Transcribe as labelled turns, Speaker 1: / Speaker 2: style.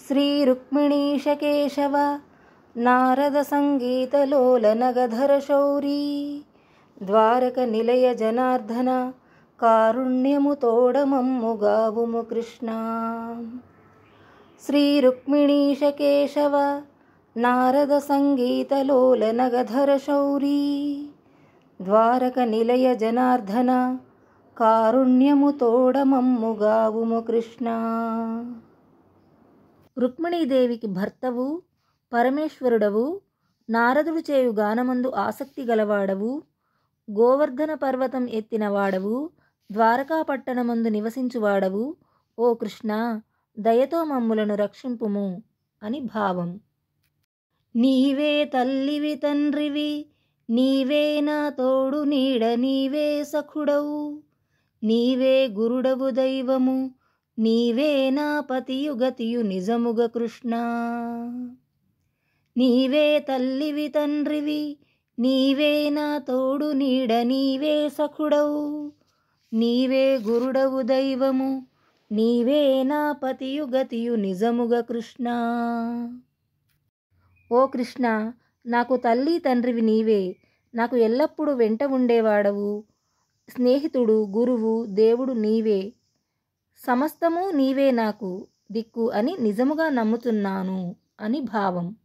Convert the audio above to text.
Speaker 1: శ్రీరుక్మిణీశకేశవ నారద సంగీతలోల నగధర శౌరీ ద్వారక నిలయ జనార్దన కారుణ్యము తోడమమ్ముగావుము కృష్ణ. శ్రీరుక్మిణీశకేశవ నారద సంగీతలోల నగధర శౌరీ ద్వారక నిలయ జనార్దన కారుణ్యము తోడమమ్ముగావుము కృష్ణ. రుక్మిణీదేవికి భర్తవు, పరమేశ్వరుడవు, నారదుడు చేయు గానమందు ఆసక్తి గలవాడవు, గోవర్ధన పర్వతం ఎత్తినవాడవు, ద్వారకా పట్టణమందు నివసించువాడవు, ఓ కృష్ణ దయతో మమ్ములను రక్షింపుము అని భావం. నీవే తల్లివి తండ్రివి, నీవే నా తోడు నీడ, నీవే సఖుడవు, నీవే గురుడవు దైవము, నీవే నా పతియు గతియు నిజముగ కృష్ణ. నీవే తల్లివి తండ్రివి, నీవే నా తోడు నీడ, నీవే సఖుడవు, నీవే గురుడవు దైవము, నీవే నా పతియు గతియు నిజముగ కృష్ణ. ఓ కృష్ణ, నాకు తల్లి తండ్రివి నీవే, నాకు ఎల్లప్పుడూ వెంట ఉండేవాడవు, స్నేహితుడు, గురువు, దేవుడు నీవే, సమస్తము నీవే నాకు దిక్కు అని నిజముగా నమ్ముతున్నాను అని భావం.